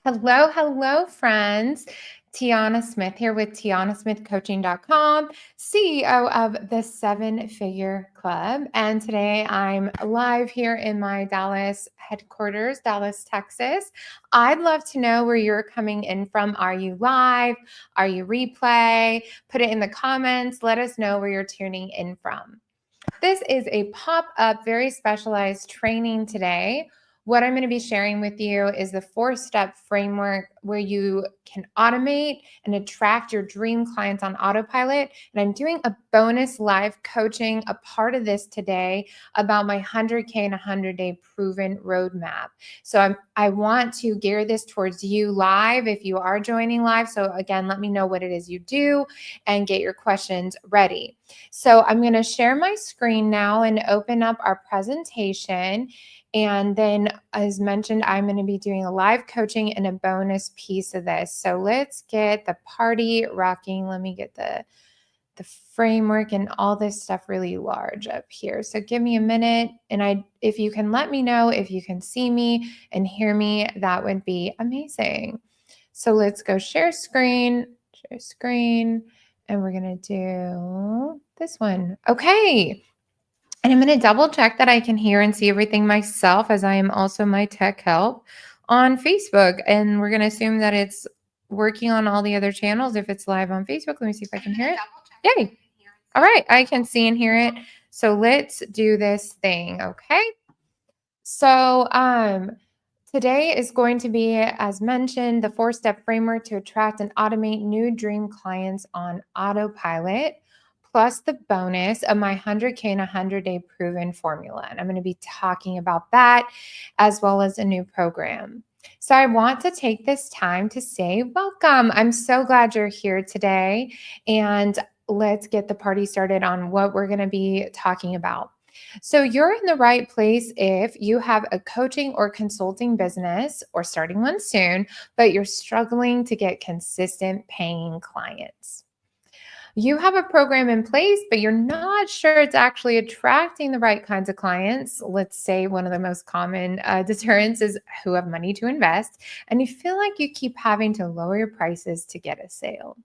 Hello, hello, friends. Tiana Smith here with TianaSmithCoaching.com, CEO of the Seven Figure Club. And today I'm live here in my Dallas headquarters, Dallas, Texas. I'd love to know where you're coming in from. Are you live? Are you replay? Put it in the comments. Let us know where you're tuning in from. This is a pop-up, very specialized training today. What I'm going to be sharing with you is the 4-step framework where you can automate and attract your dream clients on autopilot. And I'm doing a bonus live coaching, a part of this today about my 100K and 100-day proven roadmap. So I want to gear this towards you live if you are joining live. So again, let me know what it is you do and get your questions ready. So I'm going to share my screen now and open up our presentation. And then, as mentioned, I'm going to be doing a live coaching and a bonus piece of this. So let's get the party rocking. Let me get the framework and all this stuff really large up here. So give me a minute. And if you can let me know if you can see me and hear me, that would be amazing. So let's go share screen, and we're going to do this one. Okay. And I'm going to double check that I can hear and see everything myself, as I am also my tech help on Facebook. And we're going to assume that it's working on all the other channels. If it's live on Facebook, let me see if I can hear it. Yay. All right. I can see and hear it. So let's do this thing. Okay. So, today is going to be, as mentioned, the 4-step framework to attract and automate new dream clients on autopilot, plus the bonus of my 100K and 100-day proven formula. And I'm going to be talking about that as well as a new program. So I want to take this time to say welcome. I'm so glad you're here today. And let's get the party started on what we're going to be talking about. So you're in the right place if you have a coaching or consulting business or starting one soon, but you're struggling to get consistent paying clients. You have a program in place, but you're not sure it's actually attracting the right kinds of clients. Let's say one of the most common deterrents is who have money to invest, and you feel like you keep having to lower your prices to get a sale.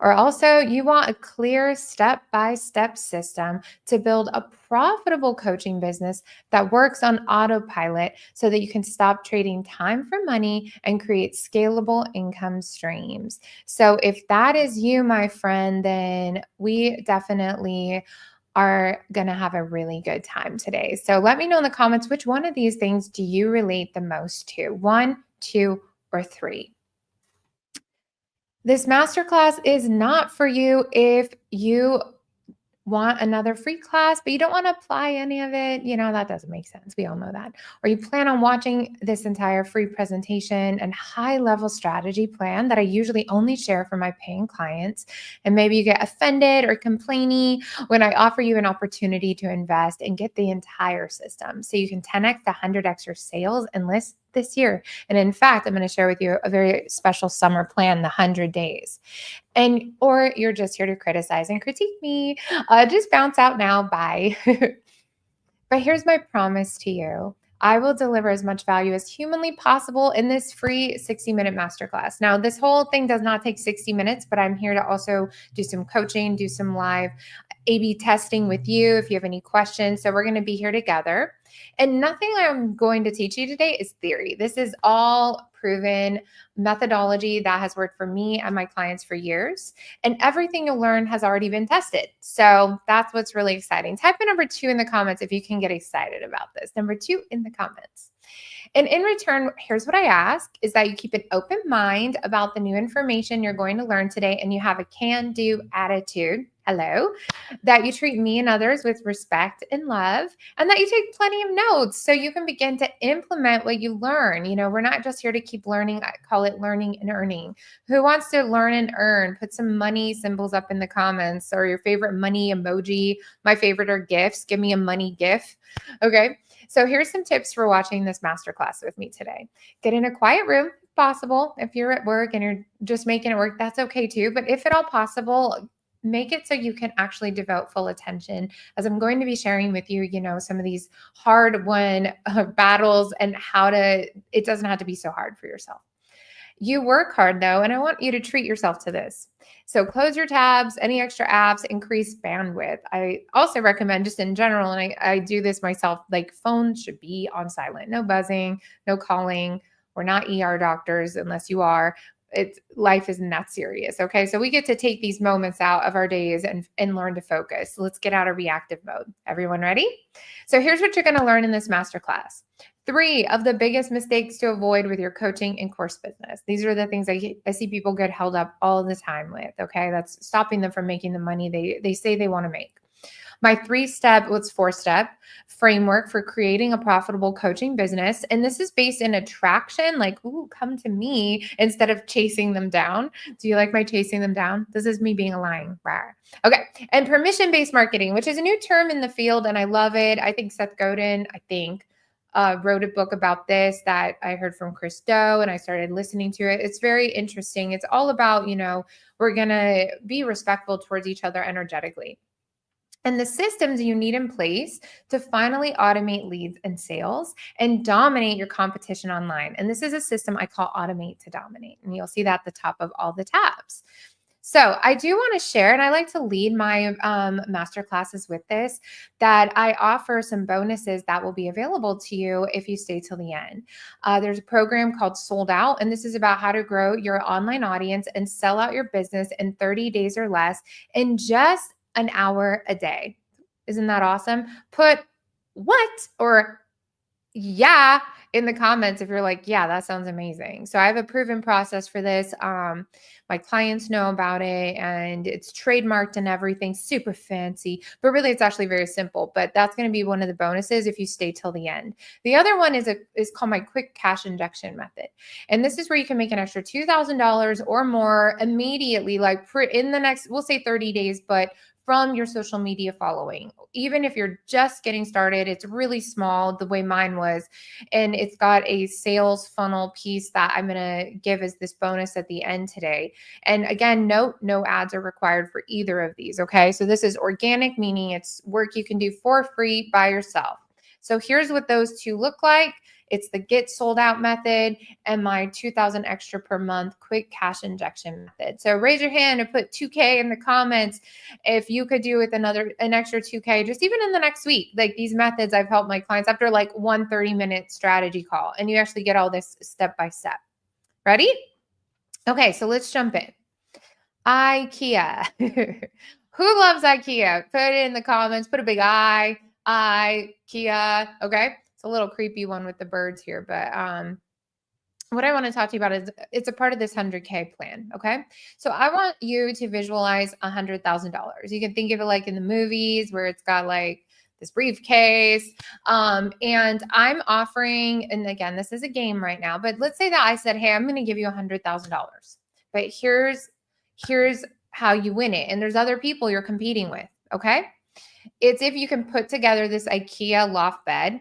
Or also, you want a clear step-by-step system to build a profitable coaching business that works on autopilot so that you can stop trading time for money and create scalable income streams. So if that is you, my friend, then we definitely are going to have a really good time today. So let me know in the comments, which one of these things do you relate the most to? 1, 2, or 3? This masterclass is not for you if you want another free class, but you don't want to apply any of it. That doesn't make sense. We all know that. Or you plan on watching this entire free presentation and high-level strategy plan that I usually only share for my paying clients. And maybe you get offended or complainy when I offer you an opportunity to invest and get the entire system so you can 10x to 100x your sales and list this year. And in fact, I'm going to share with you a very special summer plan, the 100 days. Or you're just here to criticize and critique me. Just bounce out now. Bye. But here's my promise to you. I will deliver as much value as humanly possible in this free 60-minute masterclass. Now, this whole thing does not take 60 minutes, but I'm here to also do some coaching, do some live A/B testing with you if you have any questions. So we're going to be here together. And nothing I'm going to teach you today is theory. This is all proven methodology that has worked for me and my clients for years. And everything you'll learn has already been tested. So that's what's really exciting. Type in number 2 in the comments if you can get excited about this. Number 2 in the comments. And in return, here's what I ask is that you keep an open mind about the new information you're going to learn today, and you have a can-do attitude. Hello. That you treat me and others with respect and love, and that you take plenty of notes so you can begin to implement what you learn. We're not just here to keep learning. I call it learning and earning. Who wants to learn and earn? Put some money symbols up in the comments, or your favorite money emoji. My favorite are GIFs. Give me a money GIF. Okay. So here's some tips for watching this masterclass with me today. Get in a quiet room if possible. If you're at work and you're just making it work, that's okay too. But if at all possible, make it so you can actually devote full attention, as I'm going to be sharing with you, some of these hard won battles and it doesn't have to be so hard for yourself. You work hard though, and I want you to treat yourself to this. So close your tabs, any extra apps, increase bandwidth. I also recommend just in general, and I do this myself, like phones should be on silent, no buzzing, no calling. We're not ER doctors unless you are. It's life isn't that serious. Okay. So we get to take these moments out of our days and learn to focus. Let's get out of reactive mode. Everyone ready? So here's what you're going to learn in this masterclass. 3 of the biggest mistakes to avoid with your coaching and course business. These are the things I see people get held up all the time with. Okay. That's stopping them from making the money they say they want to make. My 4-step framework for creating a profitable coaching business. And this is based in attraction, like, ooh, come to me instead of chasing them down. Do you like my chasing them down? This is me being a lying rar. Okay. And permission-based marketing, which is a new term in the field. And I love it. I think Seth Godin, wrote a book about this that I heard from Chris Do, and I started listening to it. It's very interesting. It's all about, we're going to be respectful towards each other energetically. And the systems you need in place to finally automate leads and sales and dominate your competition online. And this is a system I call Automate to Dominate. And you'll see that at the top of all the tabs. So I do want to share, and I like to lead my master classes with this, that I offer some bonuses that will be available to you if you stay till the end. There's a program called Sold Out, and this is about how to grow your online audience and sell out your business in 30 days or less in just an hour a day. Isn't that awesome? Put what or yeah in the comments if you're like, yeah, that sounds amazing. So I have a proven process for this. My clients know about it, and it's trademarked and everything, super fancy, but really it's actually very simple. But that's going to be one of the bonuses if you stay till the end. The other one is called my quick cash injection method. And this is where you can make an extra $2,000 or more immediately, like in the next, we'll say 30 days, but from your social media following. Even if you're just getting started, it's really small the way mine was. And it's got a sales funnel piece that I'm going to give as this bonus at the end today. And again, note, no ads are required for either of these. Okay. So this is organic, meaning it's work you can do for free by yourself. So here's what those two look like. It's the get sold out method and my 2,000 extra per month quick cash injection method. So raise your hand and put 2K in the comments if you could do with an extra 2K, just even in the next week. Like these methods, I've helped my clients after like 1 30-minute strategy call, and you actually get all this step by step. Ready? Okay, so let's jump in. IKEA. Who loves IKEA? Put it in the comments. Put a big IKEA. Okay. A little creepy one with the birds here, but what I want to talk to you about is it's a part of this 100K plan. Okay. So I want you to visualize $100,000. You can think of it like in the movies where it's got like this briefcase. And I'm offering, and again, this is a game right now, but let's say that I said, hey, I'm going to give you $100,000, but here's how you win it. And there's other people you're competing with. Okay. It's if you can put together this IKEA loft bed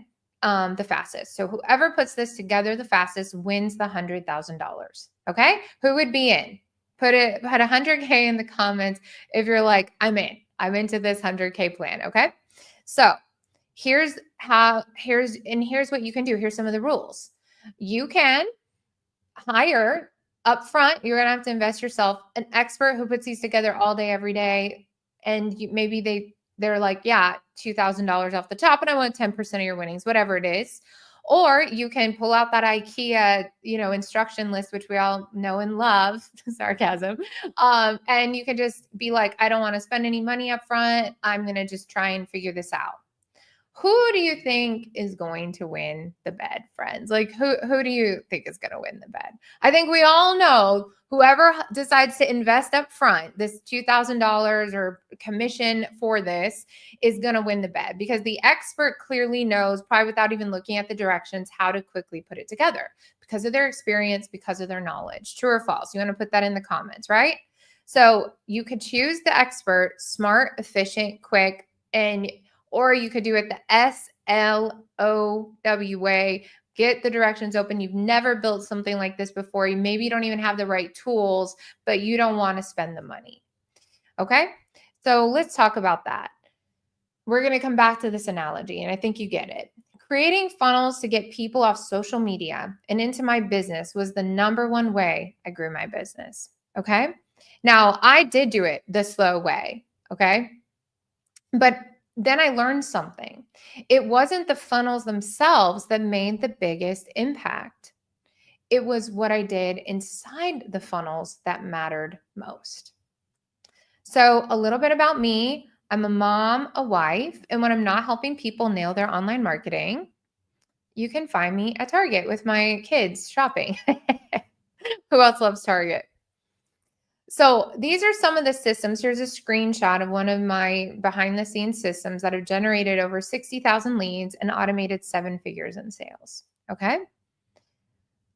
the fastest. So whoever puts this together the fastest wins the $100,000. Okay. Who would be in? Put 100K in the comments if you're like, I'm into this 100K plan. Okay. So here's what you can do. Here's some of the rules. You can hire up front. You're going to have to invest yourself an expert who puts these together all day, every day. And maybe they're like, yeah, $2,000 off the top, and I want 10% of your winnings, whatever it is. Or you can pull out that IKEA, instruction list, which we all know and love, sarcasm. And you can just be like, I don't want to spend any money up front. I'm going to just try and figure this out. Who do you think is going to win the bed, friends? Like who do you think is going to win the bed? I think we all know whoever decides to invest up front, this $2,000 or commission for this is going to win the bed, because the expert clearly knows, probably without even looking at the directions, how to quickly put it together because of their experience, because of their knowledge. True or false? You want to put that in the comments, right? So you could choose the expert, smart, efficient, quick, or you could do it the SLOW, get the directions open. You've never built something like this before. Maybe you don't even have the right tools, but you don't want to spend the money. Okay. So let's talk about that. We're going to come back to this analogy, and I think you get it. Creating funnels to get people off social media and into my business was the number one way I grew my business. Okay. Now, I did do it the slow way. Okay. But then I learned something. It wasn't the funnels themselves that made the biggest impact. It was what I did inside the funnels that mattered most. So, a little bit about me. I'm a mom, a wife, and when I'm not helping people nail their online marketing, you can find me at Target with my kids shopping. Who else loves Target? So these are some of the systems. Here's a screenshot of one of my behind the scenes systems that have generated over 60,000 leads and automated 7 figures in sales. Okay.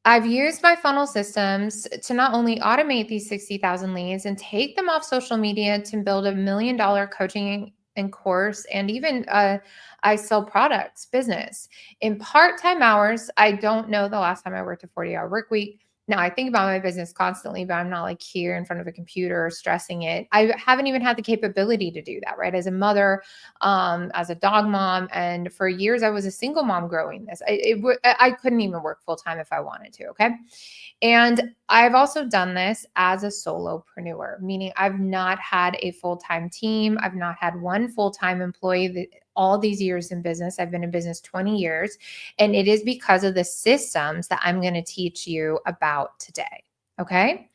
I've used my funnel systems to not only automate these 60,000 leads and take them off social media to build $1 million coaching and course, and even I sell products business in part-time hours. I don't know the last time I worked a 40-hour work week. Now I think about my business constantly, but I'm not like here in front of a computer or stressing it. I haven't even had the capability to do that, right? As a mother, as a dog mom, and for years I was a single mom growing this. I couldn't even work full time if I wanted to. Okay, and I've also done this as a solopreneur, meaning I've not had a full time team. I've not had one full time employee. All these years in business, I've been in business 20 years, and it is because of the systems that I'm going to teach you about today. Okay.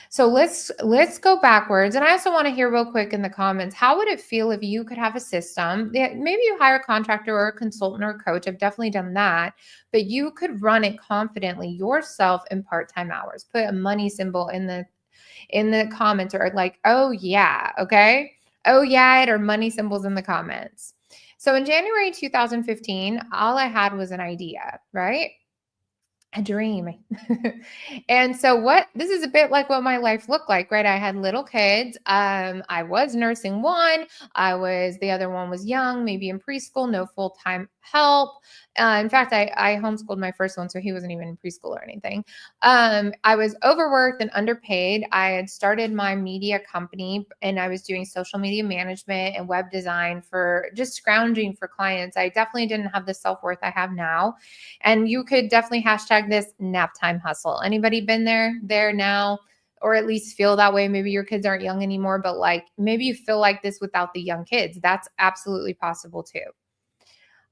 So let's go backwards. And I also want to hear real quick in the comments, how would it feel if you could have a system that maybe you hire a contractor or a consultant or a coach? I've definitely done that, but you could run it confidently yourself in part-time hours. Put a money symbol in the comments, or like, oh yeah, okay. Oh yeah, or money symbols in the comments. So in January 2015, all I had was an idea, right? A dream. And so this is a bit like what my life looked like, right? I had little kids. I was nursing one. The other one was young, maybe in preschool, no full-time help. In fact, I homeschooled my first one, so he wasn't even in preschool or anything. I was overworked and underpaid. I had started my media company and I was doing social media management and web design for just scrounging for clients. I definitely didn't have the self-worth I have now. And you could definitely hashtag this nap time hustle. Anybody been there now? Or at least feel that way. Maybe your kids aren't young anymore, but like maybe you feel like this without the young kids. That's absolutely possible too.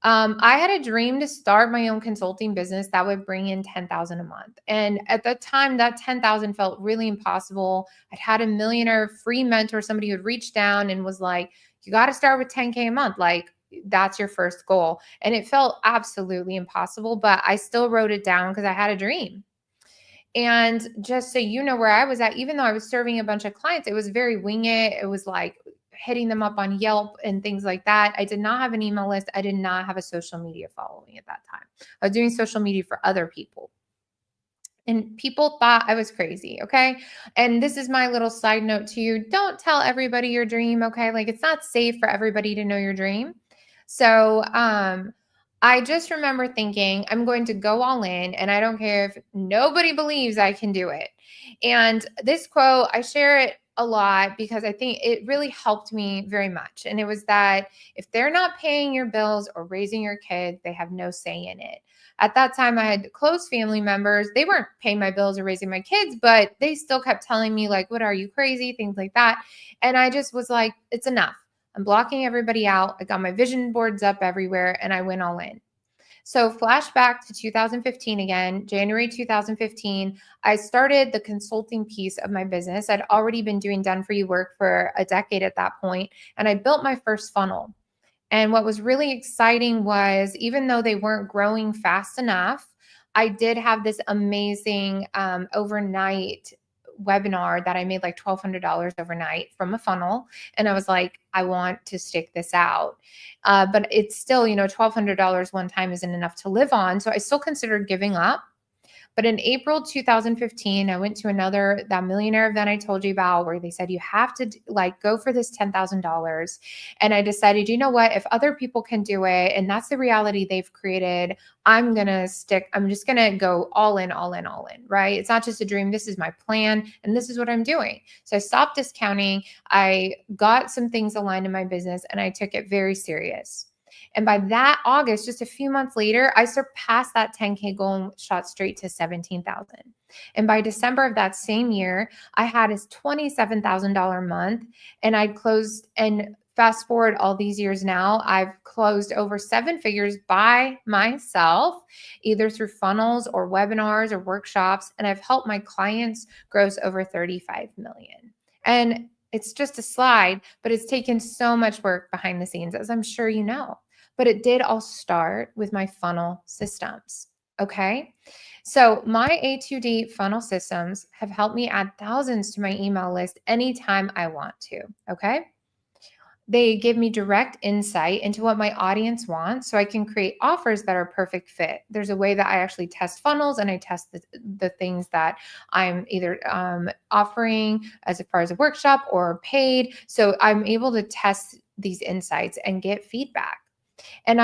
I had a dream to start my own consulting business that would bring in 10,000 a month. And at the time, that 10,000 felt really impossible. I'd had a millionaire free mentor, somebody who had reached down and was like, you got to start with 10K a month. Like, that's your first goal. And it felt absolutely impossible, but I still wrote it down because I had a dream. And just so you know where I was at, even though I was serving a bunch of clients, it was very wing it. It was like hitting them up on Yelp and things like that. I did not have an email list. I did not have a social media following at that time. I was doing social media for other people. And people thought I was crazy. Okay. And this is my little side note to you. Don't tell everybody your dream. Okay. Like it's not safe for everybody to know your dream. So, I just remember thinking, I'm going to go all in and I don't care if nobody believes I can do it. And this quote, I share it a lot because I think it really helped me very much. And it was that if they're not paying your bills or raising your kids, they have no say in it. At that time, I had close family members. They weren't paying my bills or raising my kids, but they still kept telling me, like, what are you crazy? Things like that. And I just was like, it's enough. I'm blocking everybody out. I got my vision boards up everywhere and I went all in. So flashback to 2015 again, January 2015, I started the consulting piece of my business. I'd already been doing done for you work for a decade at that point, and I built my first funnel. And what was really exciting was even though they weren't growing fast enough, I did have this amazing overnight webinar that I made like $1,200 overnight from a funnel. And I was like, I want to stick this out. But it's still, $1,200 one time isn't enough to live on. So I still considered giving up. But in April 2015, I went to that millionaire event I told you about where they said, you have to go for this $10,000. And I decided, you know what, if other people can do it, and that's the reality they've created, I'm just going to go all in, right? It's not just a dream. This is my plan. And this is what I'm doing. So I stopped discounting. I got some things aligned in my business and I took it very serious. And by that August, just a few months later, I surpassed that 10K goal and shot straight to 17,000. And by December of that same year, I had a $27,000 month, and I'd closed, and fast forward all these years now, I've closed over seven figures by myself, either through funnels or webinars or workshops. And I've helped my clients gross over 35 million. And it's just a slide, but it's taken so much work behind the scenes, as I'm sure you know. But it did all start with my funnel systems. Okay. So my A2D funnel systems have helped me add thousands to my email list anytime I want to. Okay. They give me direct insight into what my audience wants so I can create offers that are perfect fit. There's a way that I actually test funnels, and I test the things that I'm either offering as far as a workshop or paid. So I'm able to test these insights and get feedback. And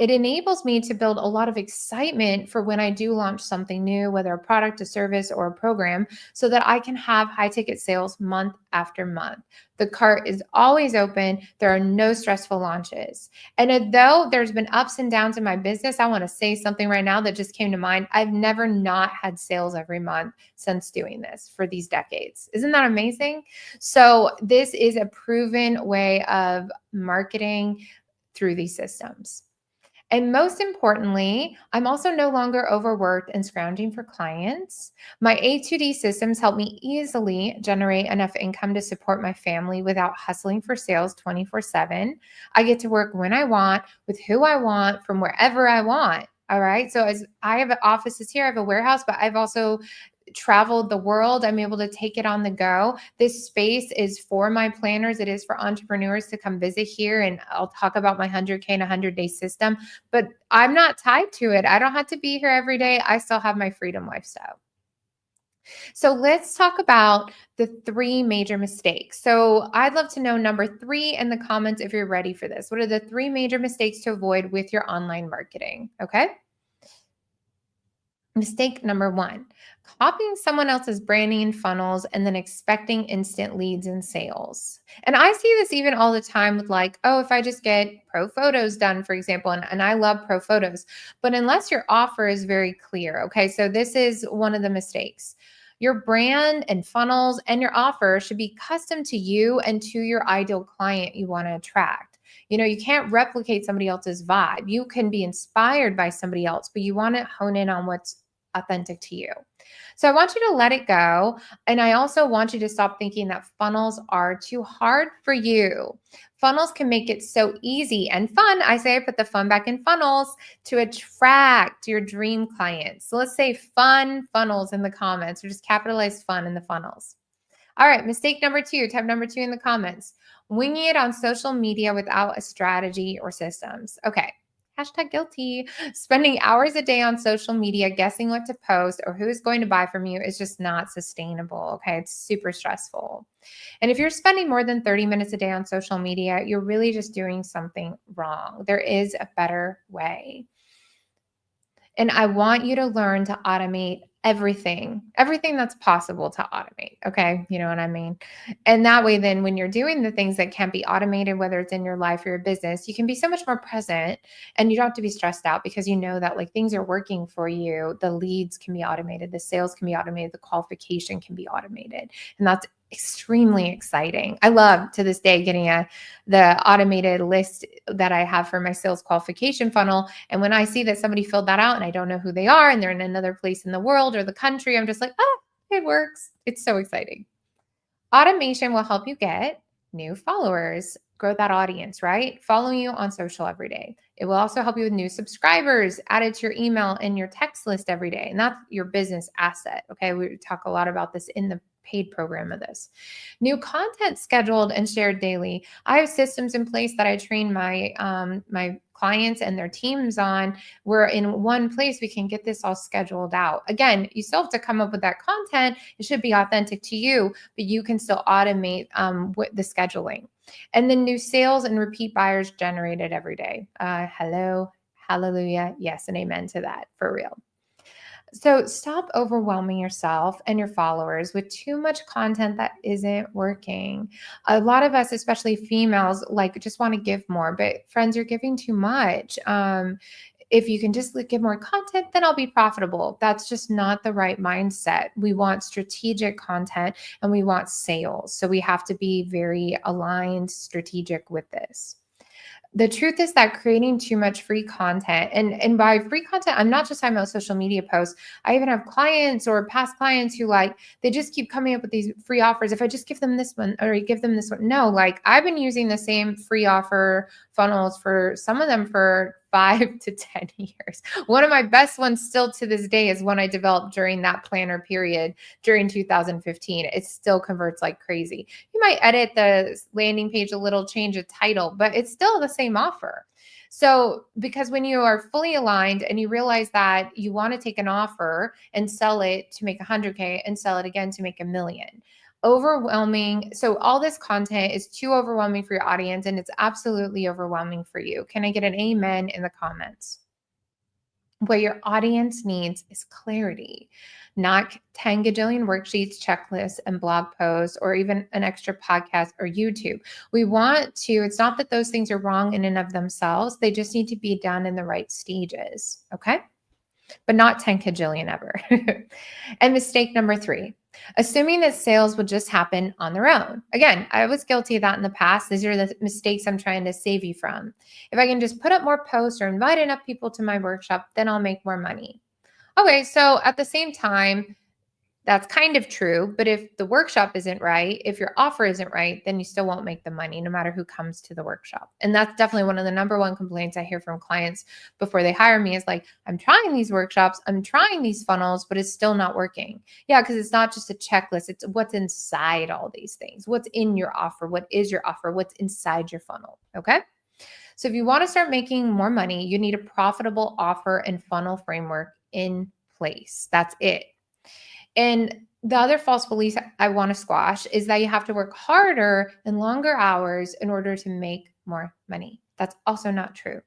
it enables me to build a lot of excitement for when I do launch something new, whether a product, a service, or a program, so that I can have high ticket sales month after month. The cart is always open. There are no stressful launches. And though there's been ups and downs in my business, I want to say something right now that just came to mind. I've never not had sales every month since doing this for these decades. Isn't that amazing? So this is a proven way of marketing through these systems. And most importantly, I'm also no longer overworked and scrounging for clients. My A2D systems help me easily generate enough income to support my family without hustling for sales 24/7. I get to work when I want, with who I want, from wherever I want. All right. So as I have offices here, I have a warehouse, but I've also traveled the world. I'm able to take it on the go. This space is for my planners. It is for entrepreneurs to come visit here. And I'll talk about my 100K and 100-day system, but I'm not tied to it. I don't have to be here every day. I still have my freedom lifestyle. So let's talk about the three major mistakes. So I'd love to know number three in the comments if you're ready for this. What are the three major mistakes to avoid with your online marketing? Okay. Mistake number one, copying someone else's branding and funnels and then expecting instant leads and sales. And I see this even all the time with like, oh, if I just get pro photos done, for example, and I love pro photos, but unless your offer is very clear, okay, so this is one of the mistakes. Your brand and funnels and your offer should be custom to you and to your ideal client you want to attract. You can't replicate somebody else's vibe. You can be inspired by somebody else, but you want to hone in on what's authentic to you. So I want you to let it go. And I also want you to stop thinking that funnels are too hard for you. Funnels can make it so easy and fun. I say I put the fun back in funnels to attract your dream clients. So let's say fun funnels in the comments, or just capitalize fun in the funnels. All right, mistake number two, type number two in the comments. Winging it on social media without a strategy or systems. Okay. Hashtag guilty. Spending hours a day on social media guessing what to post or who's going to buy from you is just not sustainable. Okay. It's super stressful. And if you're spending more than 30 minutes a day on social media, you're really just doing something wrong. There is a better way. And I want you to learn to automate everything that's possible to automate. Okay. You know what I mean? And that way, then when you're doing the things that can't be automated, whether it's in your life or your business, you can be so much more present and you don't have to be stressed out because you know that like things are working for you. The leads can be automated, the sales can be automated, the qualification can be automated. And that's extremely exciting. I love to this day getting the automated list that I have for my sales qualification funnel. And when I see that somebody filled that out and I don't know who they are and they're in another place in the world or the country, I'm just like, oh, it works. It's so exciting. Automation will help you get new followers, grow that audience, right? Following you on social every day. It will also help you with new subscribers added to your email and your text list every day. And that's your business asset. Okay. We talk a lot about this in the paid program of this. New content scheduled and shared daily. I have systems in place that I train my my clients and their teams on, where in one place we can get this all scheduled out. Again, you still have to come up with that content. It should be authentic to you, but you can still automate the scheduling. And then new sales and repeat buyers generated every day. Hello, hallelujah, yes, and amen to that, for real. So stop overwhelming yourself and your followers with too much content that isn't working. A lot of us, especially females, like just want to give more, but friends, you're giving too much. If you can just give more content, then I'll be profitable. That's just not the right mindset. We want strategic content and we want sales. So we have to be very aligned, strategic with this. The truth is that creating too much free content, and by free content, I'm not just talking about social media posts. I even have clients or past clients who like they just keep coming up with these free offers. If I just give them this one or give them this one, no, like I've been using the same free offer funnels for some of them for 5 to 10 years. One of my best ones still to this day is one I developed during that planner period during 2015. It still converts like crazy. You might edit the landing page a little, change a title, but it's still the same offer. So, because when you are fully aligned and you realize that you want to take an offer and sell it to make 100K and sell it again to make 1 million, overwhelming. So, all this content is too overwhelming for your audience and it's absolutely overwhelming for you. Can I get an amen in the comments? What your audience needs is clarity, not 10 gajillion worksheets, checklists, and blog posts, or even an extra podcast or YouTube. We want to, it's not that those things are wrong in and of themselves. They just need to be done in the right stages. Okay. But not 10 cajillion ever. And mistake number 3, assuming that sales will just happen on their own. Again, I was guilty of that in the past. These are the mistakes I'm trying to save you from. If I can just put up more posts or invite enough people to my workshop, then I'll make more money. Okay, so at the same time, that's kind of true, but if the workshop isn't right, if your offer isn't right, then you still won't make the money no matter who comes to the workshop. And that's definitely one of the number one complaints I hear from clients before they hire me is like, I'm trying these workshops, I'm trying these funnels, but it's still not working. Yeah, because it's not just a checklist, it's what's inside all these things. What's in your offer? What is your offer? What's inside your funnel? Okay. So if you want to start making more money, you need a profitable offer and funnel framework in place. That's it. And the other false belief I want to squash is that you have to work harder and longer hours in order to make more money. That's also not true.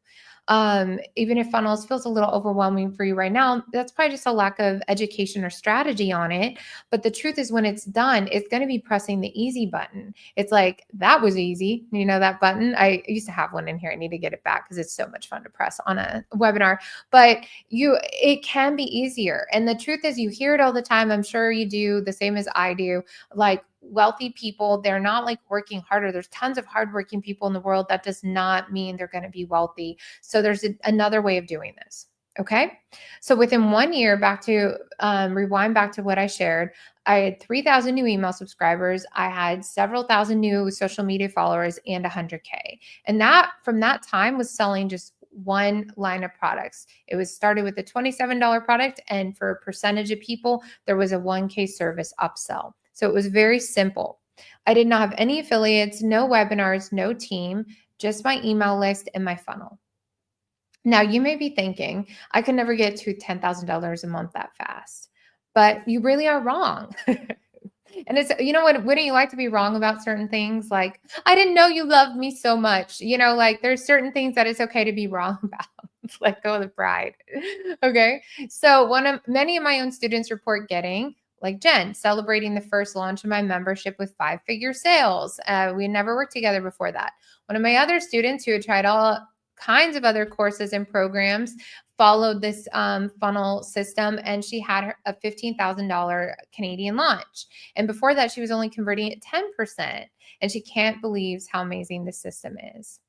Even if funnels feels a little overwhelming for you right now, that's probably just a lack of education or strategy on it. But the truth is, when it's done, it's going to be pressing the easy button. It's like, that was easy. You know, that button. I used to have one in here. I need to get it back because it's so much fun to press on a webinar. But it can be easier. And the truth is, you hear it all the time. I'm sure you do the same as I do. Like, wealthy people, they're not like working harder. There's tons of hardworking people in the world. That does not mean they're going to be wealthy. So there's another way of doing this. Okay. So within 1 year, rewind back to what I shared, I had 3,000 new email subscribers. I had several thousand new social media followers and 100K. And that from that time was selling just one line of products. It was started with a $27 product. And for a percentage of people, there was a 1K service upsell. So it was very simple. I did not have any affiliates, no webinars, no team, just my email list and my funnel. Now, you may be thinking, I could never get to $10,000 a month that fast, but you really are wrong. And it's, you know what, wouldn't you like to be wrong about certain things? Like, I didn't know you loved me so much. You know, like there's certain things that it's okay to be wrong about. Let go of the pride. Okay. So many of my own students report getting, like Jen, celebrating the first launch of my membership with 5-figure sales. We had never worked together before that. One of my other students who had tried all kinds of other courses and programs followed this funnel system, and she had a $15,000 Canadian launch. And before that, she was only converting at 10%. And she can't believe how amazing the system is.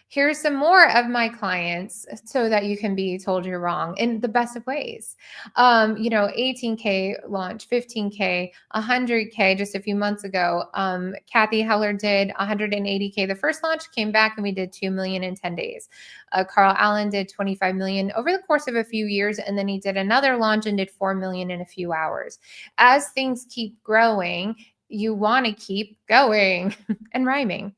Here's some more of my clients so that you can be told you're wrong in the best of ways. 18K launch, 15K, 100K just a few months ago. Kathy Heller did 180K the first launch, came back and we did 2 million in 10 days. Carl Allen did 25 million over the course of a few years. And then he did another launch and did 4 million in a few hours. As things keep growing, you want to keep going and rhyming.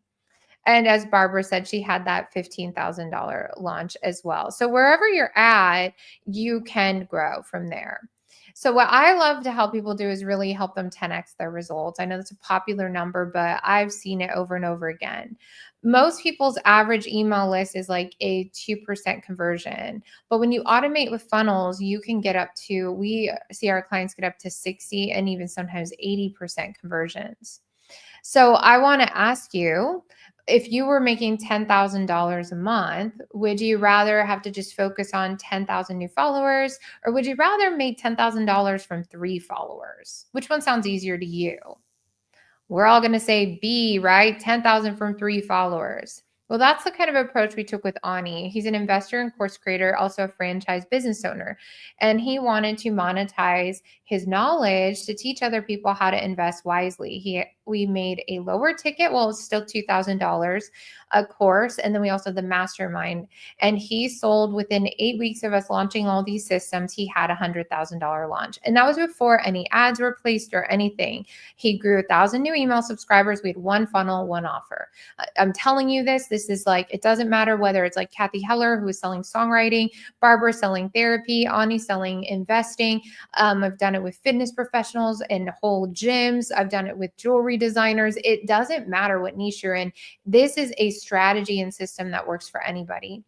And as Barbara said, she had that $15,000 launch as well. So wherever you're at, you can grow from there. So what I love to help people do is really help them 10x their results. I know that's a popular number, but I've seen it over and over again. Most people's average email list is like a 2% conversion. But when you automate with funnels, you can get up to, we see our clients get up to 60 and even sometimes 80% conversions. So I want to ask you, if you were making $10,000 a month, would you rather have to just focus on 10,000 new followers, or would you rather make $10,000 from 3 followers? Which one sounds easier to you? We're all going to say B, right? 10,000 from 3 followers. Well, that's the kind of approach we took with Ani. He's an investor and course creator, also a franchise business owner. And he wanted to monetize his knowledge to teach other people how to invest wisely. We made a lower ticket, well, it's still $2,000 a course. And then we also had the mastermind. And he sold within 8 weeks of us launching all these systems. He had $100,000 launch. And that was before any ads were placed or anything. He grew 1,000 new email subscribers. We had one funnel, one offer. I'm telling you this is like, it doesn't matter whether it's like Kathy Heller, who is selling songwriting, Barbara selling therapy, Ani selling investing. I've done it with fitness professionals and whole gyms. I've done it with jewelry designers. It doesn't matter what niche you're in. This is a strategy and system that works for anybody.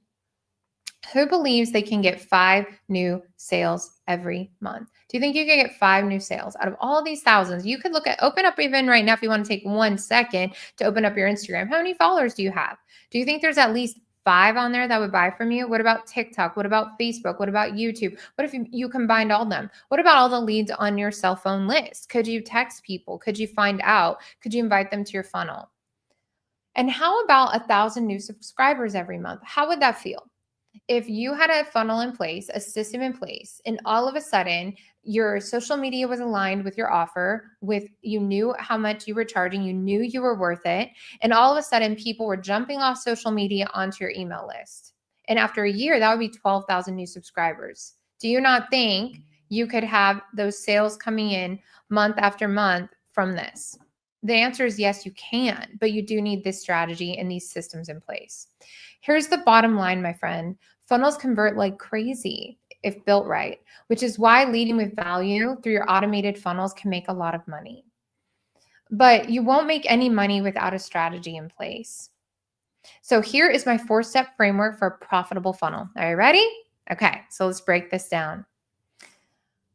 Who believes they can get 5 new sales every month? Do you think you can get 5 new sales out of all these thousands? You could open up even right now if you want to take 1 second to open up your Instagram. How many followers do you have? Do you think there's at least 5 on there that would buy from you? What about TikTok? What about Facebook? What about YouTube? What if you combined all of them? What about all the leads on your cell phone list? Could you text people? Could you find out? Could you invite them to your funnel? And how about 1,000 new subscribers every month? How would that feel? If you had a funnel in place, a system in place, and all of a sudden your social media was aligned with your offer, you knew how much you were charging, you knew you were worth it, and all of a sudden people were jumping off social media onto your email list. And after a year, that would be 12,000 new subscribers. Do you not think you could have those sales coming in month after month from this? The answer is yes, you can, but you do need this strategy and these systems in place. Here's the bottom line, my friend. Funnels convert like crazy if built right, which is why leading with value through your automated funnels can make a lot of money. But you won't make any money without a strategy in place. So here is my 4-step framework for a profitable funnel. Are you ready? Okay, so let's break this down.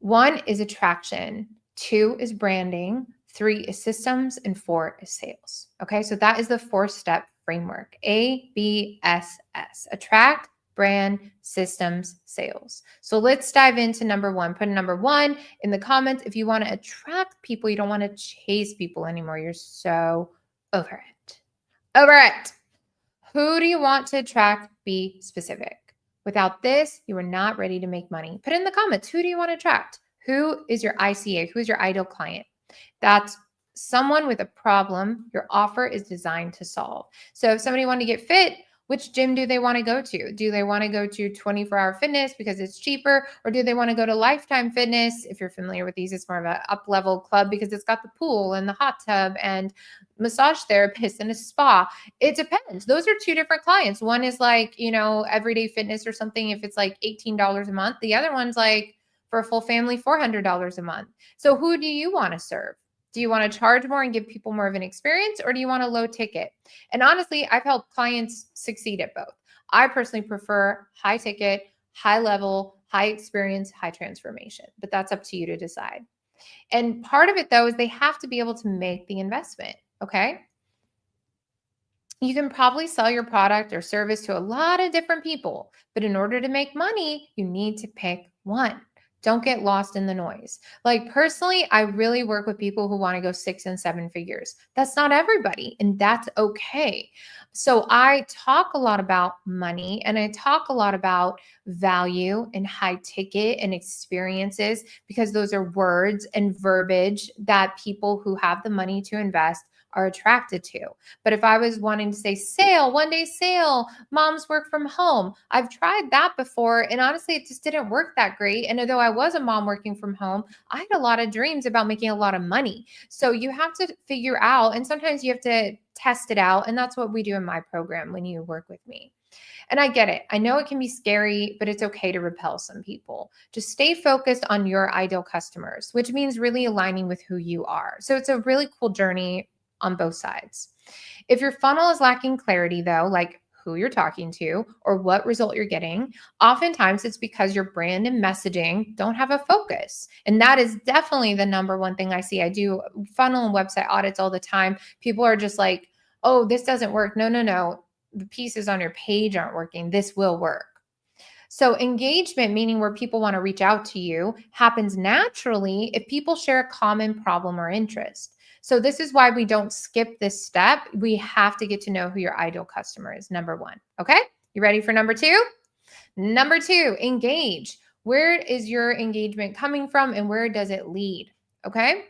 1 is attraction. 2 is branding. 3 is systems, and 4 is sales. Okay, so that is the 4-step framework. ABSS: attract, brand, systems, sales. So let's dive into number 1. Put number 1 in the comments if you want to attract people. You don't want to chase people anymore. You're so over it. Over it. Who do you want to attract? Be specific. Without this, you are not ready to make money. Put in the comments. Who do you want to attract? Who is your ICA? Who is your ideal client? That's someone with a problem your offer is designed to solve. So if somebody wanted to get fit, which gym do they want to go to? Do they want to go to 24-hour fitness because it's cheaper? Or do they want to go to Lifetime Fitness? If you're familiar with these, it's more of an up-level club because it's got the pool and the hot tub and massage therapist and a spa. It depends. Those are 2 different clients. One is like, everyday fitness or something if it's like $18 a month. The other one's like for a full family, $400 a month. So who do you want to serve? Do you want to charge more and give people more of an experience, or do you want a low ticket? And honestly, I've helped clients succeed at both. I personally prefer high ticket, high level, high experience, high transformation, but that's up to you to decide. And part of it though, is they have to be able to make the investment. Okay. You can probably sell your product or service to a lot of different people, but in order to make money, you need to pick one. Don't get lost in the noise. Like personally, I really work with people who want to go 6 and 7 figures. That's not everybody, and that's okay. So I talk a lot about money and I talk a lot about value and high ticket and experiences because those are words and verbiage that people who have the money to invest are attracted to. But if I was wanting to say sale, 1-day sale, moms work from home, I've tried that before. And honestly, it just didn't work that great. And although I was a mom working from home, I had a lot of dreams about making a lot of money. So you have to figure out, and sometimes you have to test it out. And that's what we do in my program when you work with me. And I get it. I know it can be scary, but it's okay to repel some people. Just stay focused on your ideal customers, which means really aligning with who you are. So it's a really cool journey on both sides. If your funnel is lacking clarity, though, like who you're talking to or what result you're getting, oftentimes it's because your brand and messaging don't have a focus. And that is definitely the number one thing I see. I do funnel and website audits all the time. People are just like, oh, this doesn't work. No, no, no. The pieces on your page aren't working. This will work. So, engagement, meaning where people want to reach out to you, happens naturally if people share a common problem or interest. So, this is why we don't skip this step. We have to get to know who your ideal customer is, number one. Okay. You ready for number two? Number two, engage. Where is your engagement coming from and where does it lead? Okay.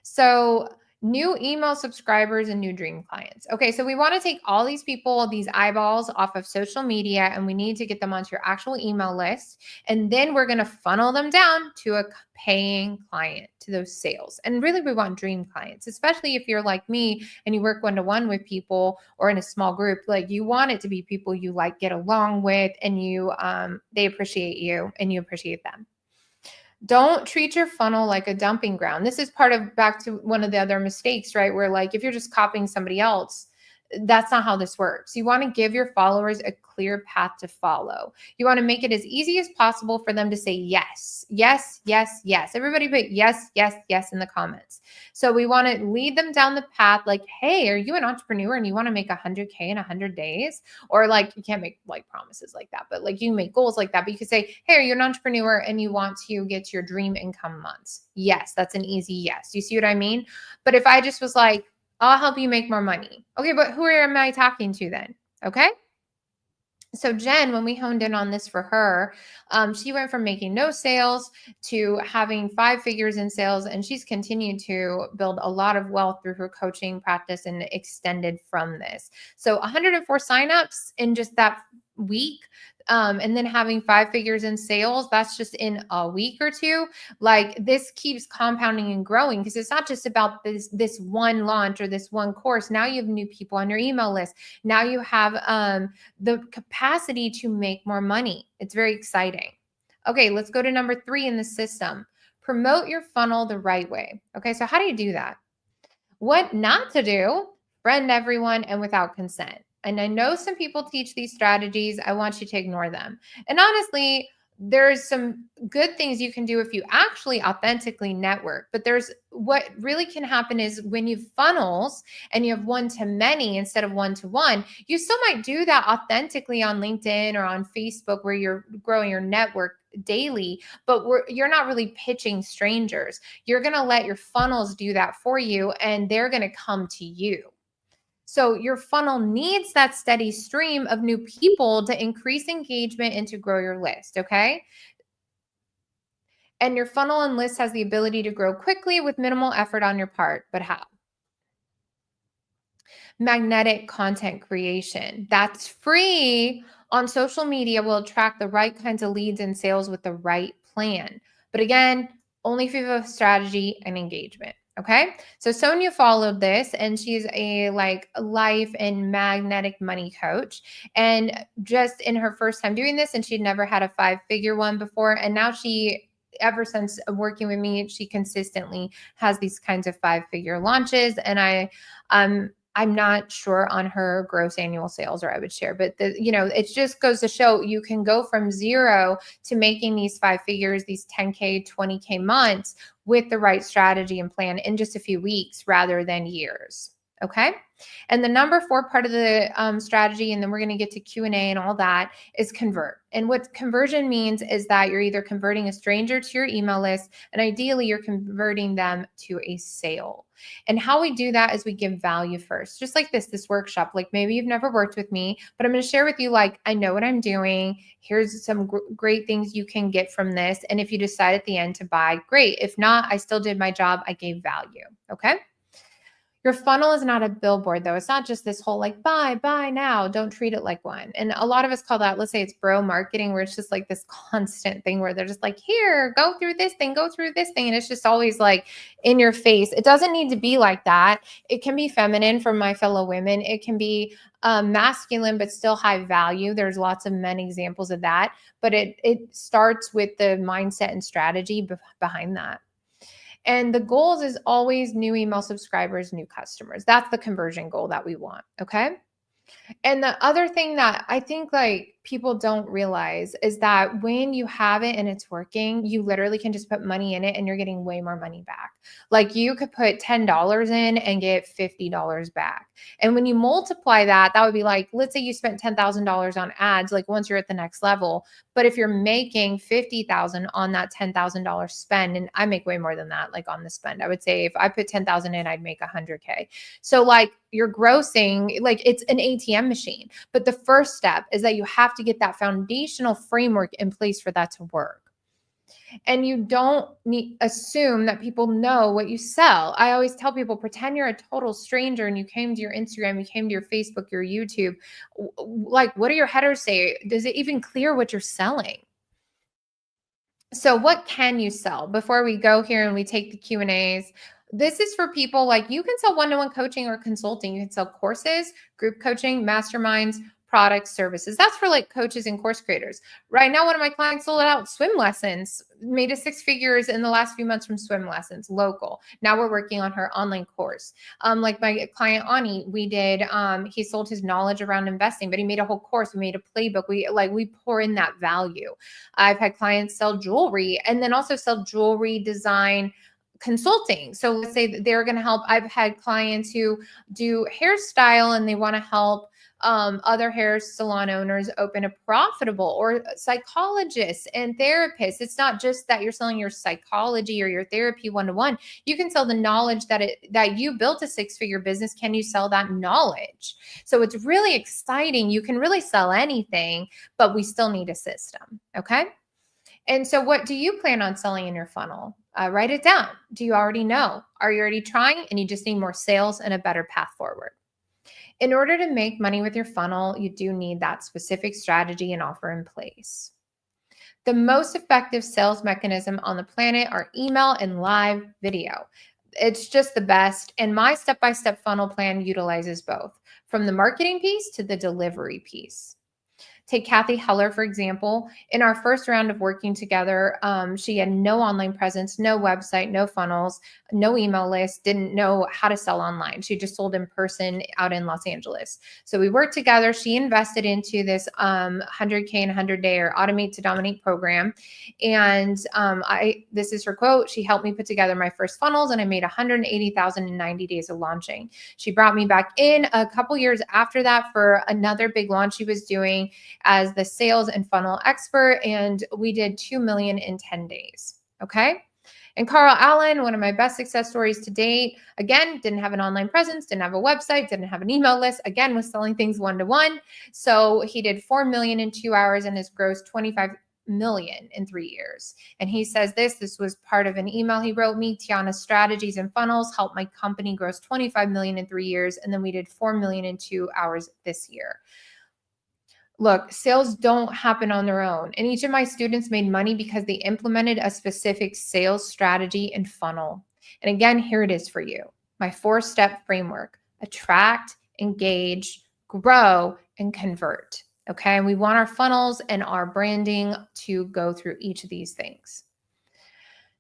So, new email subscribers and new dream clients. Okay, so we want to take all these people, these eyeballs off of social media, and we need to get them onto your actual email list. And then we're going to funnel them down to a paying client, to those sales. And really, we want dream clients, especially if you're like me and you work one-to-one with people or in a small group. Like, you want it to be people you like, get along with, and you they appreciate you and you appreciate them. Don't treat your funnel like a dumping ground. This is part of back to one of the other mistakes, right? Where like if you're just copying somebody else, that's not how this works. You want to give your followers a clear path to follow. You want to make it as easy as possible for them to say yes, yes, yes, yes. Everybody put yes, yes, yes in the comments. So we want to lead them down the path like, hey, are you an entrepreneur and you want to make 100K in 100 days? Or like, you can't make like promises like that, but like you make goals like that. But you could say, hey, are you an entrepreneur and you want to get to your dream income months? Yes, that's an easy yes. You see what I mean? But if I just was like, I'll help you make more money. Okay, but who am I talking to then? Okay. So Jen, when we honed in on this for her, she went from making no sales to having 5 figures in sales, and she's continued to build a lot of wealth through her coaching practice and extended from this. So 104 signups in just that week. And then having 5 figures in sales, that's just in a week or two. Like, this keeps compounding and growing because it's not just about this one launch or this one course. Now you have new people on your email list. Now you have the capacity to make more money. It's very exciting. Okay, let's go to number 3 in the system. Promote your funnel the right way. Okay, so how do you do that? What not to do: friend everyone and without consent. And I know some people teach these strategies. I want you to ignore them. And honestly, there's some good things you can do if you actually authentically network. But there's what really can happen is when you funnels and you have one to many instead of one to one, you still might do that authentically on LinkedIn or on Facebook where you're growing your network daily, but you're not really pitching strangers. You're going to let your funnels do that for you, and they're going to come to you. So your funnel needs that steady stream of new people to increase engagement and to grow your list, okay? And your funnel and list has the ability to grow quickly with minimal effort on your part. But how? Magnetic content creation. That's free on social media, will attract the right kinds of leads and sales with the right plan. But again, only if you have a strategy and engagement. Okay. So Sonia followed this, and she's a like life and magnetic money coach. And just in her first time doing this, and she'd never had a 5-figure one before. And now ever since working with me, she consistently has these kinds of 5-figure launches. And I'm not sure on her gross annual sales, or I would share, but it just goes to show you can go from zero to making these 5 figures, these 10K, 20K months with the right strategy and plan in just a few weeks rather than years. Okay. And the number 4 part of the strategy, and then we're going to get to Q&A and all that, is convert. And what conversion means is that you're either converting a stranger to your email list, and ideally you're converting them to a sale. And how we do that is we give value first, just like this workshop. Like, maybe you've never worked with me, but I'm going to share with you, like, I know what I'm doing. Here's some great things you can get from this. And if you decide at the end to buy, great. If not, I still did my job. I gave value. Okay. Your funnel is not a billboard though. It's not just this whole like buy now. Don't treat it like one. And a lot of us call that, let's say it's bro marketing, where it's just like this constant thing where they're just like, here, go through this thing, go through this thing. And it's just always like in your face. It doesn't need to be like that. It can be feminine for my fellow women. It can be masculine, but still high value. There's lots of men examples of that, but it starts with the mindset and strategy behind that. And the goals is always new email subscribers, new customers. That's the conversion goal that we want. Okay. And the other thing that I think like people don't realize is that when you have it and it's working, you literally can just put money in it and you're getting way more money back. Like you could put $10 in and get $50 back. And when you multiply that, that would be like, let's say you spent $10,000 on ads, like once you're at the next level. But if you're making $50,000 on that $10,000 spend, and I make way more than that, like on the spend, I would say if I put 10,000 in, I'd make 100K. So like you're grossing, like it's an ATM machine. But the first step is that you have to get that foundational framework in place for that to work. And you don't assume that people know what you sell. I always tell people, pretend you're a total stranger and you came to your Instagram, you came to your Facebook, your YouTube. Like, what do your headers say? Does it even clear what you're selling? So what can you sell? Before we go here and we take the Q&As, this is for people like you can sell one-to-one coaching or consulting. You can sell courses, group coaching, masterminds, products, services. That's for like coaches and course creators. Right now, one of my clients sold out swim lessons, made a 6 figures in the last few months from swim lessons, local. Now we're working on her online course. Like my client Ani, we did, he sold his knowledge around investing, but he made a whole course. We made a playbook. We pour in that value. I've had clients sell jewelry and then also sell jewelry design consulting. So let's say that they're going to help. I've had clients who do hairstyle and they want to help other hair salon owners open a profitable, or psychologists and therapists. It's not just that you're selling your psychology or your therapy one-to-one. You can sell the knowledge that you built a 6-figure business. Can you sell that knowledge? So it's really exciting. You can really sell anything, but we still need a system. Okay. And so what do you plan on selling in your funnel? Write it down. Do you already know? Are you already trying and you just need more sales and a better path forward? In order to make money with your funnel, you do need that specific strategy and offer in place. The most effective sales mechanism on the planet are email and live video. It's just the best. And my step-by-step funnel plan utilizes both, from the marketing piece to the delivery piece. Take Kathy Heller, for example. In our first round of working together, she had no online presence, no website, no funnels, no email list, didn't know how to sell online. She just sold in person out in Los Angeles. So we worked together. She invested into this 100K in 100-day or Automate to Dominate program. And this is her quote. She helped me put together my first funnels and I made $180,000 in 90 days of launching. She brought me back in a couple years after that for another big launch she was doing as the sales and funnel expert. And we did 2 million in 10 days. Okay. And Carl Allen, one of my best success stories to date, again, didn't have an online presence, didn't have a website, didn't have an email list, again, was selling things one-to-one. So he did 4 million in 2 hours and has grossed 25 million in 3 years. And he says this was part of an email he wrote me. Tiana's strategies and funnels helped my company gross 25 million in 3 years. And then we did 4 million in 2 hours this year. Look, sales don't happen on their own. And each of my students made money because they implemented a specific sales strategy and funnel. And again, here it is for you. My 4-step framework: attract, engage, grow, and convert. Okay. And we want our funnels and our branding to go through each of these things.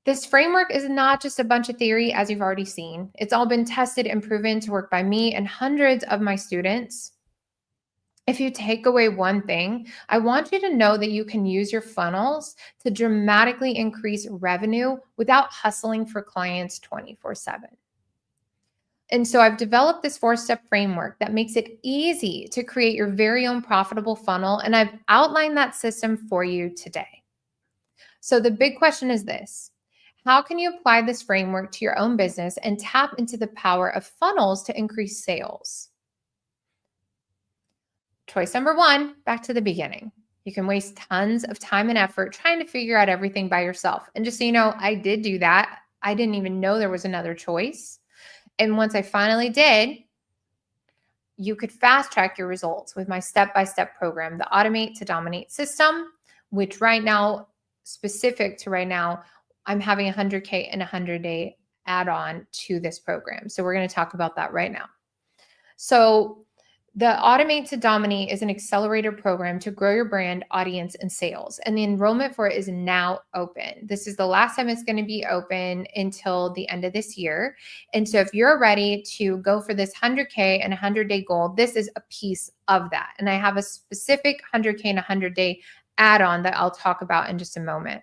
This framework is not just a bunch of theory, as you've already seen. It's all been tested and proven to work by me and hundreds of my students. If you take away one thing, I want you to know that you can use your funnels to dramatically increase revenue without hustling for clients 24/7. And so I've developed this 4-step framework that makes it easy to create your very own profitable funnel. And I've outlined that system for you today. So the big question is this: how can you apply this framework to your own business and tap into the power of funnels to increase sales? Choice number 1, back to the beginning. You can waste tons of time and effort trying to figure out everything by yourself. And just so you know, I did do that. I didn't even know there was another choice. And once I finally did, you could fast track your results with my step-by-step program, the Automate to Dominate system, which right now, specific to right now, I'm having 100K and 100-day add-on to this program. So we're going to talk about that right now. So the Automate to Dominate is an accelerator program to grow your brand, audience, and sales. And the enrollment for it is now open. This is the last time it's going to be open until the end of this year. And so if you're ready to go for this 100K and 100-day goal, this is a piece of that. And I have a specific 100K and 100-day add-on that I'll talk about in just a moment.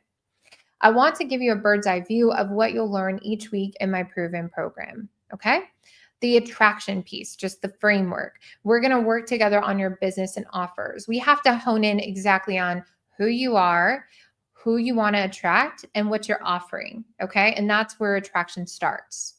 I want to give you a bird's eye view of what you'll learn each week in my proven program. Okay. The attraction piece, just the framework. We're going to work together on your business and offers. We have to hone in exactly on who you are, who you want to attract, and what you're offering. Okay. And that's where attraction starts.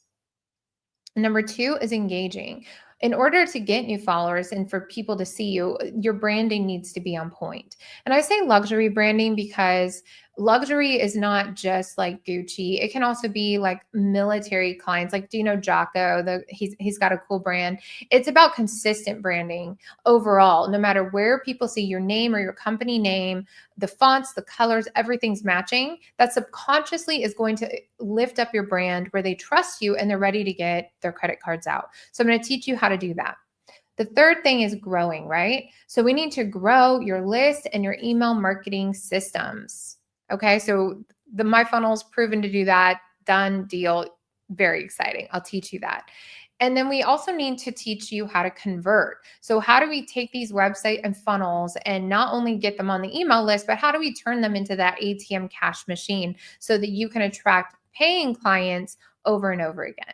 Number 2 is engaging. In order to get new followers and for people to see you, your branding needs to be on point. And I say luxury branding because luxury is not just like Gucci. It can also be like military clients. Like, do you know Jocko? He's got a cool brand. It's about consistent branding overall. No matter where people see your name or your company name, the fonts, the colors, everything's matching. That subconsciously is going to lift up your brand where they trust you and they're ready to get their credit cards out. So I'm going to teach you how to do that. The third thing is growing, right? So we need to grow your list and your email marketing systems. Okay, so the MyFunnel is proven to do that. Done deal. Very exciting. I'll teach you that. And then we also need to teach you how to convert. So how do we take these website and funnels and not only get them on the email list, but how do we turn them into that ATM cash machine so that you can attract paying clients over and over again?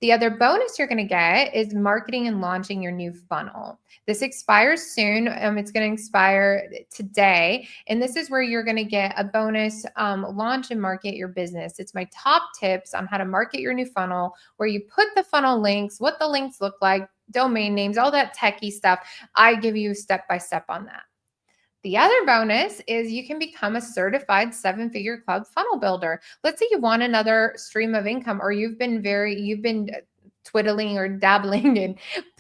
The other bonus you're going to get is marketing and launching your new funnel. This expires soon. It's going to expire today. And this is where you're going to get a bonus launch and market your business. It's my top tips on how to market your new funnel, where you put the funnel links, what the links look like, domain names, all that techie stuff. I give you step-by-step on that. The other bonus is you can become a certified 7-figure club funnel builder. Let's say you want another stream of income, or you've been twiddling or dabbling and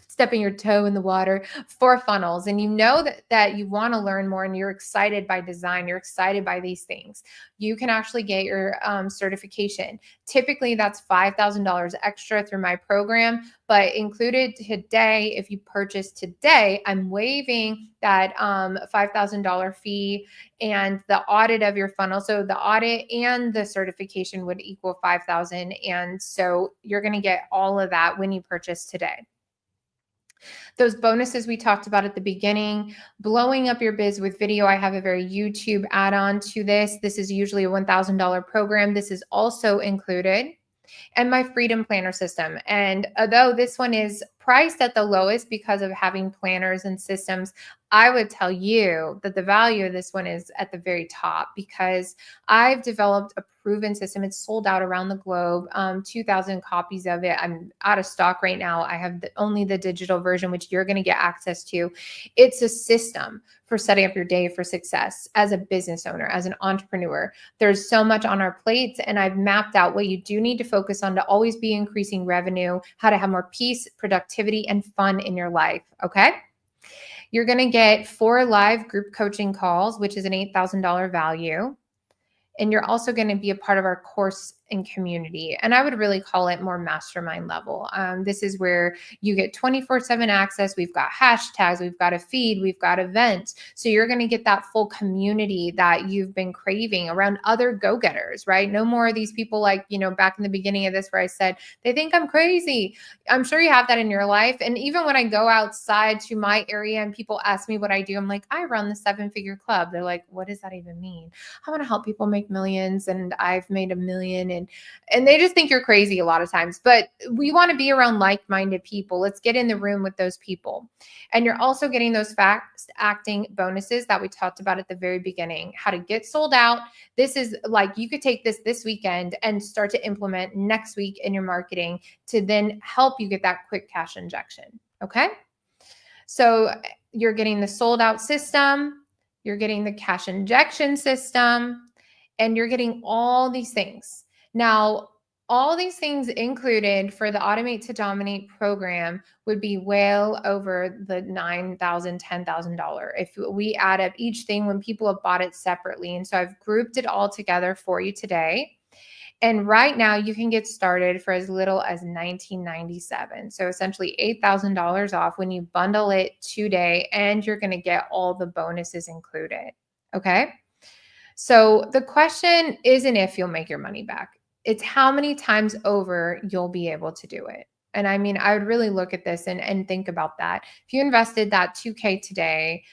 stepping your toe in the water for funnels, and you know that you want to learn more and you're excited by design, you're excited by these things. You can actually get your certification. Typically that's $5,000 extra through my program, but included today, if you purchase today, I'm waiving that $5,000 fee and the audit of your funnel. So the audit and the certification would equal $5,000. And so you're going to get all of that when you purchase today. Those bonuses we talked about at the beginning, blowing up your biz with video. I have a very YouTube add-on to this. This is usually a $1,000 program. This is also included. And my Freedom Planner system. And although this one is priced at the lowest because of having planners and systems, I would tell you that the value of this one is at the very top because I've developed a proven system. It's sold out around the globe, 2,000 copies of it. I'm out of stock right now. I have only the digital version, which you're going to get access to. It's a system for setting up your day for success as a business owner, as an entrepreneur. There's so much on our plates, and I've mapped out what you do need to focus on to always be increasing revenue, how to have more peace, productivity, and fun in your life. Okay. You're going to get 4 live group coaching calls, which is an $8,000 value. And you're also going to be a part of our course and community. And I would really call it more mastermind level. This is where you get 24/7 access. We've got hashtags, we've got a feed, we've got events. So you're going to get that full community that you've been craving around other go-getters, right? No more of these people like, back in the beginning of this where I said, they think I'm crazy. I'm sure you have that in your life. And even when I go outside to my area and people ask me what I do, I'm like, I run the 7-figure club. They're like, what does that even mean? I want to help people make millions, and I've made $1 million, and they just think you're crazy a lot of times. But we want to be around like-minded people. Let's get in the room with those people. And you're also getting those fast acting bonuses that we talked about at the very beginning, how to get sold out. This is like, you could take this weekend and start to implement next week in your marketing to then help you get that quick cash injection. Okay. So you're getting the sold out system, you're getting the cash injection system, and you're getting all these things. Now, all these things included for the Automate to Dominate program would be well over the $9,000, $10,000 if we add up each thing when people have bought it separately. And so I've grouped it all together for you today. And right now you can get started for as little as $19.97. So essentially $8,000 off when you bundle it today, and you're going to get all the bonuses included. Okay. So the question isn't if you'll make your money back. It's how many times over you'll be able to do it. And I mean, I would really look at this and think about that. If you invested that 2K today,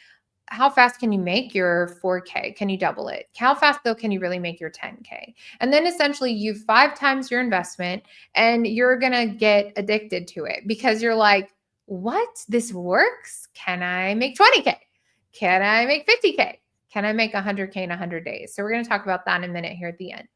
how fast can you make your 4K? Can you double it? How fast though can you really make your 10K? And then essentially you've 5 times your investment, and you're going to get addicted to it because you're like, what? This works? Can I make 20K? Can I make 50K? Can I make 100K in 100 days? So we're going to talk about that in a minute here at the end.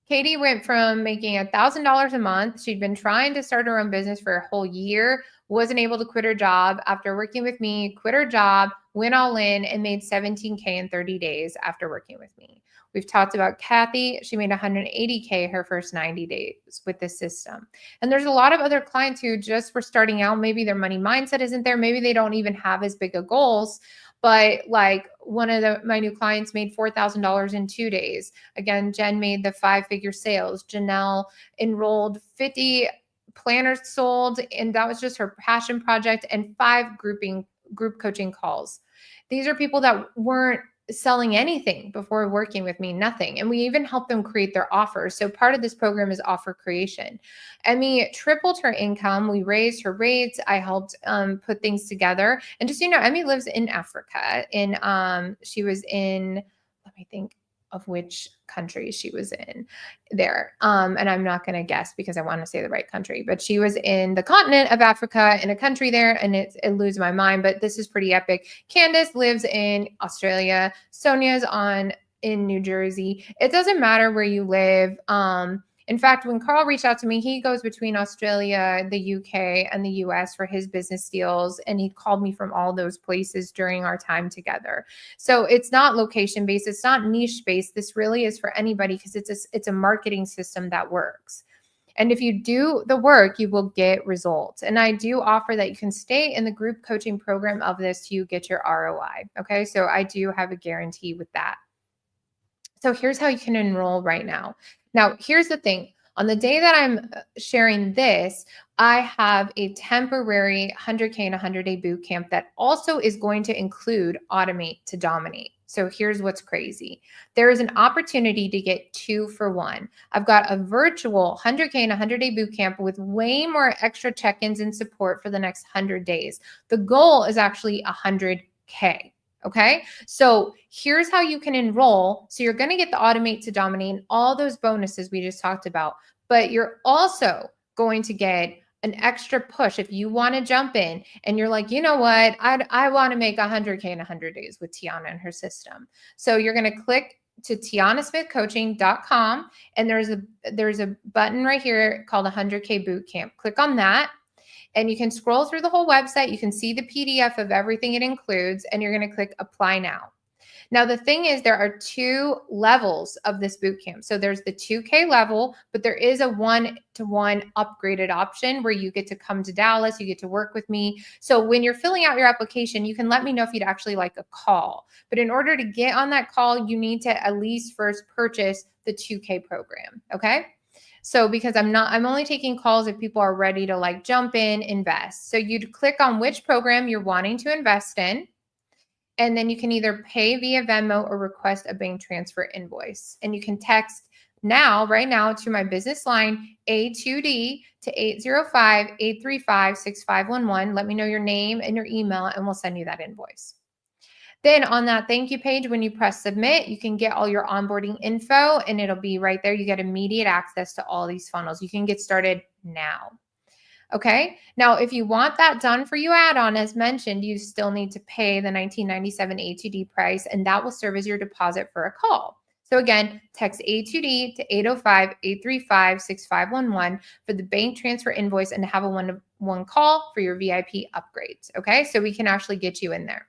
Katie went from making $1,000 a month. She'd been trying to start her own business for a whole year, wasn't able to quit her job. After working with me, quit her job, went all in, and made 17K in 30 days after working with me. We've talked about Kathy. She made 180K her first 90 days with this system. And there's a lot of other clients who just were starting out. Maybe their money mindset isn't there. Maybe they don't even have as big of goals. But like one of my new clients made $4,000 in 2 days. Again, Jen made the 5-figure sales. Janelle enrolled 50 planners sold, and that was just her passion project, and 5 group coaching calls. These are people that weren't selling anything before working with me, nothing. And we even help them create their offers. So part of this program is offer creation. Emmy tripled her income. We raised her rates. I helped put things together. And just, Emmy lives in Africa. She was in, let me think of which country she was in there. And I'm not going to guess because I want to say the right country, but she was in the continent of Africa in a country there, and it loses my mind, but this is pretty epic. Candace lives in Australia. Sonia's in New Jersey. It doesn't matter where you live. In fact, when Carl reached out to me, he goes between Australia, the UK, and the US for his business deals. And he called me from all those places during our time together. So it's not location based. It's not niche based. This really is for anybody because it's a marketing system that works. And if you do the work, you will get results. And I do offer that you can stay in the group coaching program of this to get your ROI. Okay. So I do have a guarantee with that. So here's how you can enroll right now. Now, here's the thing. On the day that I'm sharing this, I have a temporary 100K and 100-day boot camp that also is going to include Automate to Dominate. So here's what's crazy. There is an opportunity to get 2 for 1. I've got a virtual 100K and 100-day boot camp with way more extra check-ins and support for the next 100 days. The goal is actually 100K. Okay, so here's how you can enroll. So you're going to get the Automate to Dominate and all those bonuses we just talked about, but you're also going to get an extra push if you want to jump in and you're like, you know what, I want to make 100K in 100 days with Tiana and her system. So you're going to click to tianasmithcoaching.com, and there's a button right here called 100K Bootcamp. Click on that. And you can scroll through the whole website. You can see the PDF of everything it includes, and you're going to click apply now. Now, the thing is, there are 2 levels of this bootcamp. So there's the 2K level, but there is a 1-to-1 upgraded option where you get to come to Dallas, you get to work with me. So when you're filling out your application, you can let me know if you'd actually like a call. But in order to get on that call, you need to at least first purchase the 2K program, okay? So because I'm only taking calls if people are ready to like jump in, invest. So you'd click on which program you're wanting to invest in. And then you can either pay via Venmo or request a bank transfer invoice. And you can text right now to my business line, A2D to 805-835-6511. Let me know your name and your email, and we'll send you that invoice. Then on that thank you page, when you press submit, you can get all your onboarding info, and it'll be right there. You get immediate access to all these funnels. You can get started now. Okay. Now, if you want that done for you add-on, as mentioned, you still need to pay the $19.97 A2D price, and that will serve as your deposit for a call. So again, text A2D to 805-835-6511 for the bank transfer invoice and to have a one-to-one call for your VIP upgrades. Okay. So we can actually get you in there.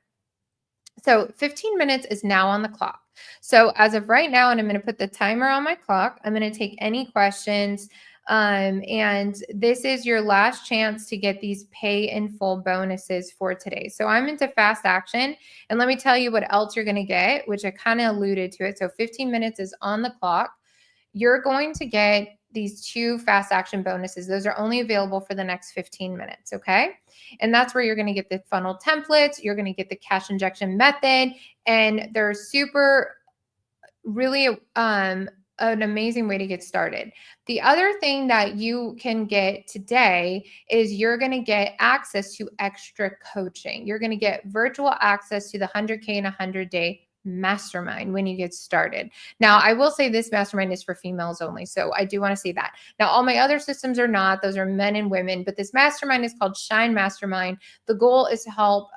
So 15 minutes is now on the clock. So as of right now, and I'm going to put the timer on my clock, I'm going to take any questions. And this is your last chance to get these pay in full bonuses for today. So I'm into fast action. And let me tell you what else you're going to get, which I kind of alluded to it. So 15 minutes is on the clock. You're going to get these 2 fast action bonuses. Those are only available for the next 15 minutes. Okay. And that's where you're going to get the funnel templates. You're going to get the cash injection method. And they're super really an amazing way to get started. The other thing that you can get today is you're going to get access to extra coaching. You're going to get virtual access to the 100K in 100 day mastermind when you get started. Now, I will say this mastermind is for females only. So I do want to say that. Now, all my other systems are not. Those are men and women, but this mastermind is called Shine Mastermind. The goal is to help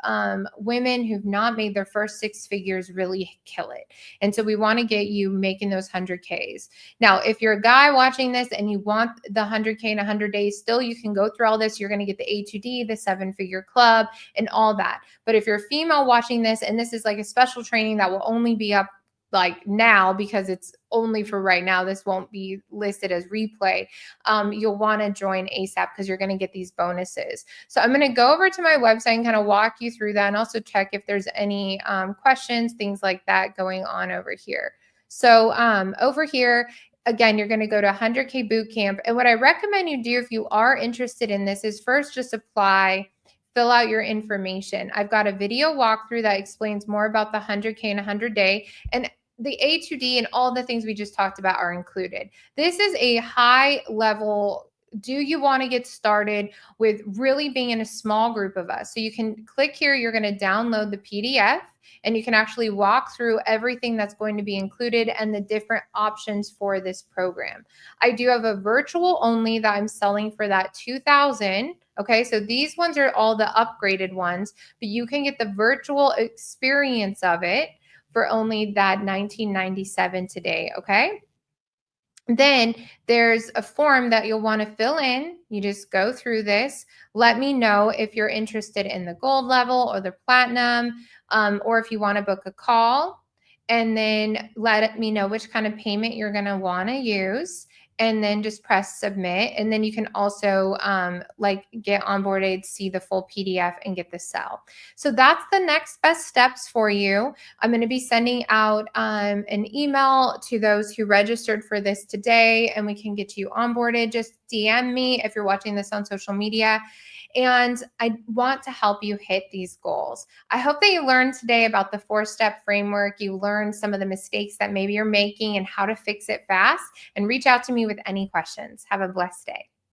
women who've not made their first 6 figures really kill it. And so we want to get you making those 100Ks. Now, if you're a guy watching this and you want the 100K in 100 days, still you can go through all this. You're going to get the A2D, the 7-figure club, and all that. But if you're a female watching this, and this is like a special training that will only be up like now because it's only for right now, this won't be listed as replay. You'll want to join ASAP because you're going to get these bonuses. So I'm going to go over to my website and kind of walk you through that and also check if there's any questions, things like that going on over here. So over here, again, you're going to go to 100K Bootcamp. And what I recommend you do if you are interested in this is first just apply, fill out your information. I've got a video walkthrough that explains more about the 100K in 100 day. And the A2D and all the things we just talked about are included. This is a high level. Do you want to get started with really being in a small group of us? So you can click here, you're going to download the PDF and you can actually walk through everything that's going to be included and the different options for this program. I do have a virtual only that I'm selling for that $2,000. Okay, so these ones are all the upgraded ones, but you can get the virtual experience of it for only that $19.97 today. Okay. Then there's a form that you'll want to fill in. You just go through this. Let me know if you're interested in the gold level or the platinum, or if you want to book a call. And then let me know which kind of payment you're going to want to use. And then just press submit. And then you can also like get onboarded, see the full PDF, and get the sell. So that's the next best steps for you. I'm going to be sending out an email to those who registered for this today, and we can get you onboarded. Just DM me if you're watching this on social media. And I want to help you hit these goals. I hope that you learned today about the 4-step framework. You learned some of the mistakes that maybe you're making and how to fix it fast. And reach out to me with any questions. Have a blessed day.